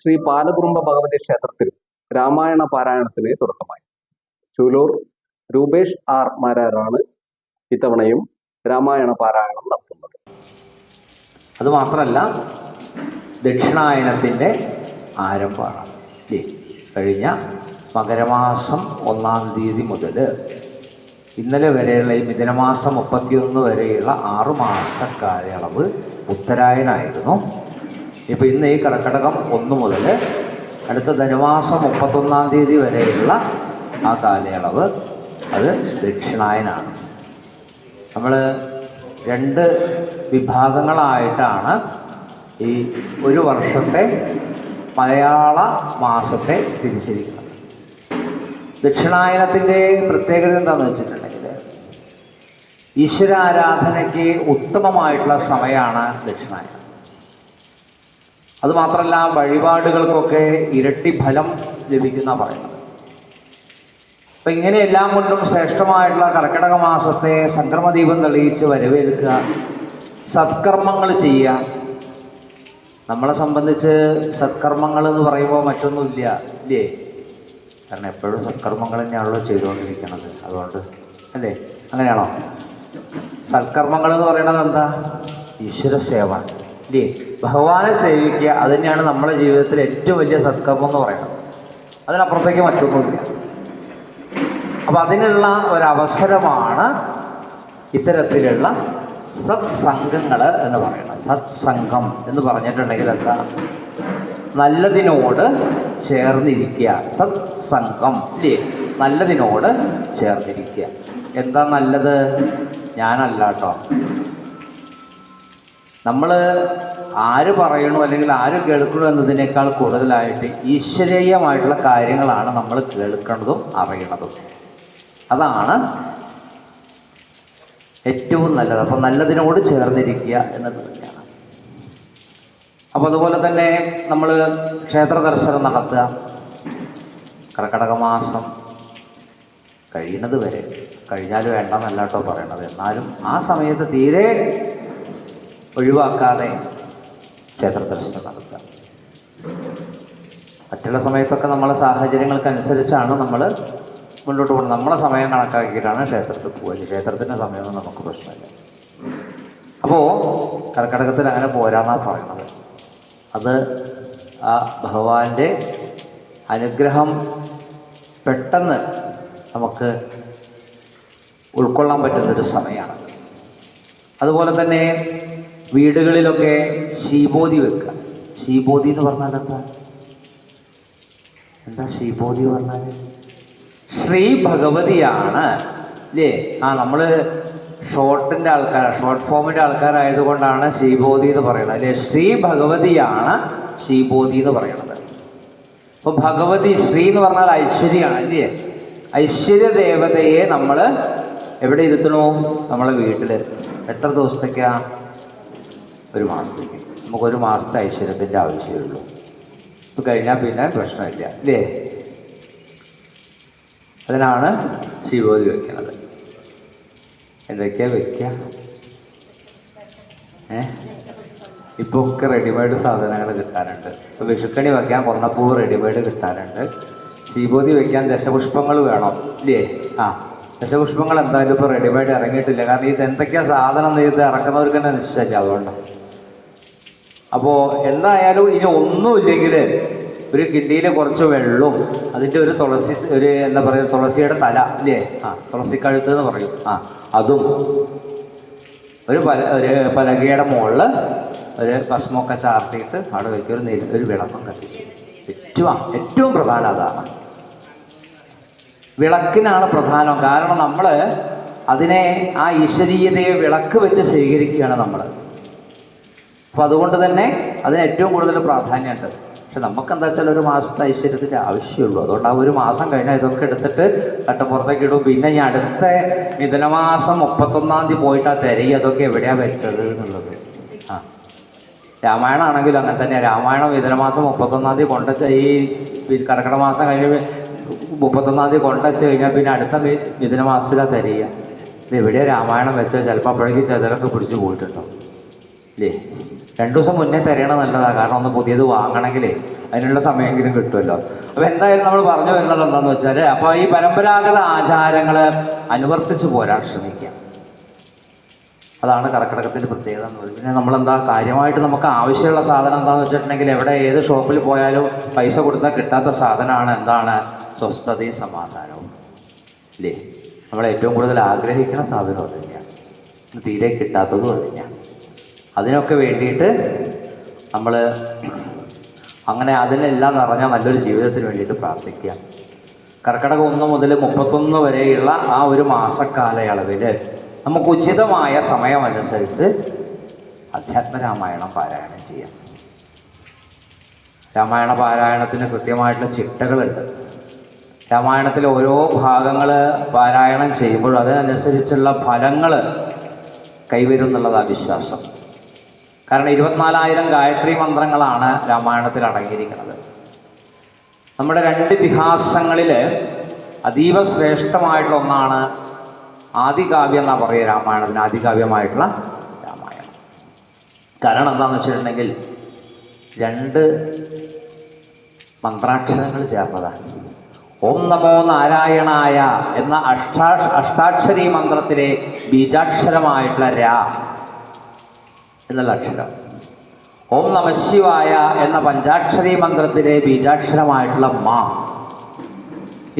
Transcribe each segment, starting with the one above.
ശ്രീ പാലകുറുമ്പ ഭഗവതി ക്ഷേത്രത്തിൽ രാമായണ പാരായണത്തിന് തുടക്കമായി. ചൂലൂർ രൂപേഷ് ആർ മാരാരാണ് ഇത്തവണയും രാമായണ പാരായണം നടത്തുന്നത്. അതുമാത്രമല്ല, ദക്ഷിണായനത്തിൻ്റെ ആരംഭമാണ്. കഴിഞ്ഞ മകരമാസം 1-ാം തീയതി മുതൽ ഇന്നലെ വരെയുള്ള ഈ മിഥുനമാസം 31 വരെയുള്ള 6 മാസ കാലയളവ് ഉത്തരായനായിരുന്നു. ഇപ്പോൾ ഇന്ന് ഈ കർക്കിടകം 1 മുതൽ അടുത്ത ധനുമാസം 31-ാം തീയതി വരെയുള്ള ആ കാലയളവ് അത് ദക്ഷിണായനാണ്. നമ്മൾ 2 വിഭാഗങ്ങളായിട്ടാണ് ഈ ഒരു വർഷത്തെ മലയാള മാസത്തെ തിരിച്ചിരിക്കുന്നത്. ദക്ഷിണായനത്തിൻ്റെ പ്രത്യേകത എന്താണെന്ന് വെച്ചിട്ടുണ്ടെങ്കിൽ, ഈശ്വരാരാധനയ്ക്ക് ഉത്തമമായിട്ടുള്ള സമയമാണ് ദക്ഷിണായനം. അതുമാത്രമല്ല, വഴിപാടുകൾക്കൊക്കെ ഇരട്ടി ഫലം ലഭിക്കുന്ന പറയുന്നത്. അപ്പം ഇങ്ങനെയെല്ലാം കൊണ്ടും ശ്രേഷ്ഠമായിട്ടുള്ള കർക്കിടക മാസത്തെ സംക്രമദീപം തെളിയിച്ച് വരവേൽക്കുക, സത്കർമ്മങ്ങൾ ചെയ്യുക. നമ്മളെ സംബന്ധിച്ച് സത്കർമ്മങ്ങൾ എന്ന് പറയുമ്പോൾ മറ്റൊന്നുമില്ല, ഇല്ലേ? കാരണം എപ്പോഴും സത്കർമ്മങ്ങൾ തന്നെയാണല്ലോ ചെയ്തുകൊണ്ടിരിക്കുന്നത്. അതുകൊണ്ട് അല്ലേ, അങ്ങനെയാണോ? സത്കർമ്മങ്ങൾ എന്ന് പറയുന്നത് എന്താ? ഈശ്വര സേവ, ഇല്ലേ? ഭഗവാനെ സേവിക്കുക, അത് തന്നെയാണ് നമ്മുടെ ജീവിതത്തിൽ ഏറ്റവും വലിയ സത്കർമ്മം എന്ന് പറയുന്നത്. അതിനപ്പുറത്തേക്ക് മറ്റൊന്നുമില്ല. അപ്പം അതിനുള്ള ഒരവസരമാണ് ഇത്തരത്തിലുള്ള സത്സംഗങ്ങൾ എന്ന് പറയുന്നത്. സത്സംഗം എന്ന് പറഞ്ഞിട്ടുണ്ടെങ്കിൽ എന്താ? നല്ലതിനോട് ചേർന്നിരിക്കുക. സത്സംഗം, ഇല്ലേ? നല്ലതിനോട് ചേർന്നിരിക്കുക. എന്താ നല്ലത്? ഞാനല്ല കേട്ടോ. നമ്മൾ ആര് പറയണു അല്ലെങ്കിൽ ആര് കേൾക്കണു എന്നതിനേക്കാൾ കൂടുതലായിട്ട് ഈശ്വരീയമായിട്ടുള്ള കാര്യങ്ങളാണ് നമ്മൾ കേൾക്കുന്നതും അറിയണതും. അതാണ് ഏറ്റവും നല്ലത്. അപ്പം നല്ലതിനോട് ചേർന്നിരിക്കുക എന്നത് തന്നെയാണ്. അപ്പോൾ അതുപോലെ തന്നെ നമ്മൾ ക്ഷേത്ര ദർശനം നടത്തുക. കർക്കിടക മാസം കഴിയുന്നത് വരെ, കഴിഞ്ഞാൽ വേണ്ടെന്നല്ല കേട്ടോ പറയണത്, എന്നാലും ആ സമയത്ത് തീരെ ഒഴിവാക്കാതെ ക്ഷേത്ര ദർശനം നടത്തുക. മറ്റുള്ള സമയത്തൊക്കെ നമ്മളെ സാഹചര്യങ്ങൾക്കനുസരിച്ചാണ് നമ്മൾ മുന്നോട്ട് പോകുന്നത്. നമ്മളെ സമയം കണക്കാക്കിയിട്ടാണ് ക്ഷേത്രത്തിൽ പോകുക. ക്ഷേത്രത്തിൻ്റെ സമയമൊന്നും നമുക്ക് പ്രശ്നമില്ല. അപ്പോൾ കർക്കിടകത്തിൽ അങ്ങനെ പോരാന്നാണ് പറയുന്നത്. അത് ആ ഭഗവാന്റെ അനുഗ്രഹം പെട്ടെന്ന് നമുക്ക് ഉൾക്കൊള്ളാൻ പറ്റുന്നൊരു സമയമാണ്. അതുപോലെ തന്നെ വീടുകളിലൊക്കെ ശീബോധി വെക്കുക. ശീബോധി എന്ന് പറഞ്ഞാൽ എന്താ ശീബോധി പറഞ്ഞാൽ? ശ്രീ ഭഗവതിയാണ്, ഇല്ലേ? നമ്മൾ ഷോർട്ടിൻ്റെ ആൾക്കാരാണ്, ഷോർട്ട് ഫോമിൻ്റെ ആൾക്കാരായതുകൊണ്ടാണ് ശീബോധി എന്ന് പറയുന്നത്, അല്ലേ? ശ്രീ ഭഗവതിയാണ് ശീബോധി എന്ന് പറയുന്നത്. അപ്പോൾ ഭഗവതി, ശ്രീ എന്ന് പറഞ്ഞാൽ ഐശ്വര്യമാണ്, അല്ലേ? ഐശ്വര്യ ദേവതയെ നമ്മൾ എവിടെ ഇരുത്തണോ? നമ്മളെ വീട്ടിൽ. എത്ര ദിവസത്തേക്കാണ്? 1 മാസത്തേക്ക്. നമുക്കൊരു മാസത്തെ ഐശ്വര്യത്തിൻ്റെ ആവശ്യമുള്ളൂ. ഇത് കഴിഞ്ഞാൽ പിന്നെ പ്രശ്നമില്ല, അല്ലേ? അതിനാണ് ശിവോധി വയ്ക്കുന്നത്. എന്തൊക്കെയാണ് വയ്ക്കുക? ഇപ്പോൾ ഒക്കെ റെഡിമെയ്ഡ് സാധനങ്ങൾ കിട്ടാനുണ്ട്. ഇപ്പോൾ വിഷുക്കണി വയ്ക്കാൻ കൊന്നപ്പൂവ് റെഡിമെയ്ഡ് കിട്ടാനുണ്ട്. ശിവോധി വയ്ക്കാൻ ദശപുഷ്പങ്ങൾ വേണം, ഇല്ലേ? ദശപുഷ്പങ്ങൾ എന്തായാലും ഇപ്പോൾ റെഡിമെയ്ഡ് ഇറങ്ങിയിട്ടില്ല. കാരണം ഇത് എന്തൊക്കെയാണ് സാധനം ഇത് ഇറക്കുന്നവർക്ക് തന്നെ നിശ്ചയില്ല. അതുകൊണ്ട് അപ്പോൾ എന്തായാലും ഇനി ഒന്നുമില്ലെങ്കിൽ ഒരു കിണ്ടിയിൽ കുറച്ച് വെള്ളവും അതിൻ്റെ ഒരു തുളസി, ഒരു എന്താ പറയുക, തുളസിയുടെ തല, ഇല്ലേ? തുളസിക്കഴുത്ത് എന്ന് പറയും. അതും ഒരു പലകയുടെ മുകളിൽ ഒരു ഭസ്മമൊക്കെ ചാർത്തിയിട്ട് അവിടെ വയ്ക്കും. ഒരു വിളക്കം കത്തിച്ചു. ഏറ്റവും പ്രധാനം അതാണ്. വിളക്കിനാണ് പ്രധാനം. കാരണം നമ്മൾ അതിനെ, ആ ഈശ്വരീയതയെ വിളക്ക് വെച്ച് സ്വീകരിക്കുകയാണ് നമ്മൾ. അപ്പോൾ അതുകൊണ്ട് തന്നെ അതിന് ഏറ്റവും കൂടുതൽ പ്രാധാന്യമുണ്ട്. പക്ഷെ നമുക്കെന്താ വെച്ചാൽ 1 മാസത്തെ ഐശ്വര്യത്തിൻ്റെ ആവശ്യമുള്ളൂ. അതുകൊണ്ട് ആ 1 മാസം കഴിഞ്ഞാൽ ഇതൊക്കെ എടുത്തിട്ട് കട്ടപ്പുറത്തേക്ക് ഇടും. പിന്നെ ഞാൻ അടുത്ത മിഥുനമാസം 31-ാം തീയതി പോയിട്ട് ആ തിരയി അതൊക്കെ എവിടെയാണ് വെച്ചത് എന്നുള്ളത്. രാമായണം ആണെങ്കിലും അങ്ങനെ തന്നെയാണ്. രാമായണം മിഥുനമാസം 31-ാം തീയതി കൊണ്ടുവച്ച, ഈ കർക്കിടക മാസം കഴിഞ്ഞ് 31-ാം തീയതി കൊണ്ടുവച്ച് കഴിഞ്ഞാൽ പിന്നെ അടുത്ത മിഥുനമാസത്തിലാണ് തിരയുക. ഇത് എവിടെയാണ് രാമായണം വെച്ചാൽ ചിലപ്പോൾ അപ്പോഴേക്കും ചെതലൊക്കെ പിടിച്ച് പോയിട്ടുണ്ടോ, ഇല്ലേ? 2 ദിവസം മുന്നേ തിരയണത് നല്ലതാണ്. കാരണം ഒന്ന് പുതിയത് വാങ്ങണമെങ്കിൽ അതിനുള്ള സമയമെങ്കിലും കിട്ടുമല്ലോ. അപ്പോൾ എന്തായാലും നമ്മൾ പറഞ്ഞു വരുന്നത് എന്താണെന്ന് വെച്ചാൽ, അപ്പോൾ ഈ പരമ്പരാഗത ആചാരങ്ങൾ അനുവർത്തിച്ച് പോരാൻ ശ്രമിക്കുക. അതാണ് കർക്കിടകത്തിൻ്റെ പ്രത്യേകത എന്ന് പറയുന്നത്. പിന്നെ നമ്മളെന്താ കാര്യമായിട്ട് നമുക്ക് ആവശ്യമുള്ള സാധനം എന്താണെന്ന് വെച്ചിട്ടുണ്ടെങ്കിൽ, എവിടെ ഏത് ഷോപ്പിൽ പോയാലും പൈസ കൊടുത്താൽ കിട്ടാത്ത സാധനമാണ് എന്താണ്? സ്വസ്ഥതയും സമാധാനവും, ഇല്ലേ? നമ്മൾ ഏറ്റവും കൂടുതൽ ആഗ്രഹിക്കുന്ന സാധനം അത് തന്നെയാണ്, തീരെ കിട്ടാത്തതും അത് തന്നെയാണ്. അതിനൊക്കെ വേണ്ടിയിട്ട് നമ്മൾ അങ്ങനെ അതിനെല്ലാം നിറഞ്ഞ നല്ലൊരു ജീവിതത്തിന് വേണ്ടിയിട്ട് പ്രാർത്ഥിക്കുക. കർക്കിടകം 1 മുതൽ 31 വരെയുള്ള ആ ഒരു മാസക്കാലയളവിൽ നമുക്ക് ഉചിതമായ സമയമനുസരിച്ച് അധ്യാത്മരാമായണം പാരായണം ചെയ്യാം. രാമായണ പാരായണത്തിന് കൃത്യമായിട്ടുള്ള ചിട്ടകളുണ്ട്. രാമായണത്തിലെ ഓരോ ഭാഗങ്ങൾ പാരായണം ചെയ്യുമ്പോഴും അതിനനുസരിച്ചുള്ള ഫലങ്ങൾ കൈവരും എന്നുള്ളതാണ് വിശ്വാസം. കാരണം 24,000 ഗായത്രി മന്ത്രങ്ങളാണ് രാമായണത്തിൽ അടങ്ങിയിരിക്കുന്നത്. നമ്മുടെ 2 ഇതിഹാസങ്ങളിൽ അതീവ ശ്രേഷ്ഠമായിട്ടുള്ള ഒന്നാണ് ആദികാവ്യം എന്നാണ് പറയുക. രാമായണത്തിന് ആദികാവ്യമായിട്ടുള്ള രാമായണം. കാരണം എന്താണെന്ന് വെച്ചിട്ടുണ്ടെങ്കിൽ 2 മന്ത്രാക്ഷരങ്ങൾ ചേർന്നതാണ്. ഓം നമോ നാരായണായ എന്ന അഷ്ടാക്ഷരി മന്ത്രത്തിലെ ബീജാക്ഷരമായിട്ടുള്ള രാ എന്നുള്ള അക്ഷരം, ഓം നമഃശിവായ എന്ന പഞ്ചാക്ഷരി മന്ത്രത്തിലെ ബീജാക്ഷരമായിട്ടുള്ള മാ,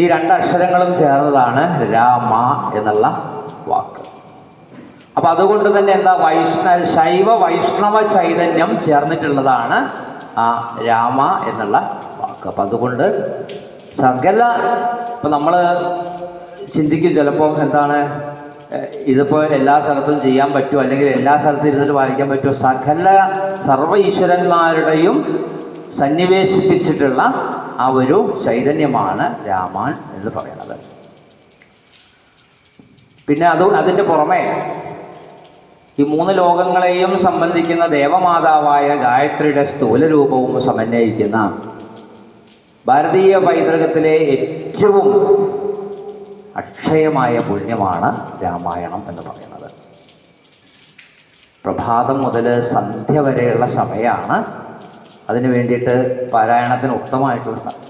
ഈ 2 അക്ഷരങ്ങളും ചേർന്നതാണ് രാമ എന്നുള്ള വാക്ക്. അപ്പം അതുകൊണ്ട് തന്നെ എന്താ, ശൈവ വൈഷ്ണവ ചൈതന്യം ചേർന്നിട്ടുള്ളതാണ് ആ രാമ എന്നുള്ള വാക്ക്. അപ്പം അതുകൊണ്ട് സകല, ഇപ്പം നമ്മൾ ചിന്തിക്കും ചിലപ്പോൾ എന്താണ്, ഇതിപ്പോൾ എല്ലാ സ്ഥലത്തും ചെയ്യാൻ പറ്റുമോ, അല്ലെങ്കിൽ എല്ലാ സ്ഥലത്തും ഇരുന്നിട്ട് വായിക്കാൻ പറ്റുമോ? സർവ്വ ഈശ്വരന്മാരുടെയും സന്നിവേശിപ്പിച്ചിട്ടുള്ള ആ ഒരു ചൈതന്യമാണ് രാമാൻ എന്ന് പറയുന്നത്. പിന്നെ അതിൻ്റെ പുറമെ ഈ 3 ലോകങ്ങളെയും സംബന്ധിക്കുന്ന ദേവമാതാവായ ഗായത്രിയുടെ സ്ഥൂല രൂപവും സമന്വയിക്കുന്ന ഭാരതീയ പൈതൃകത്തിലെ ഏറ്റവും അക്ഷയമായ പുണ്യമാണ് രാമായണം എന്ന് പറയുന്നത്. പ്രഭാതം മുതൽ സന്ധ്യ വരെയുള്ള സമയമാണ് അതിന് വേണ്ടിയിട്ട് പാരായണത്തിന് ഉത്തമമായിട്ടുള്ള സമയം.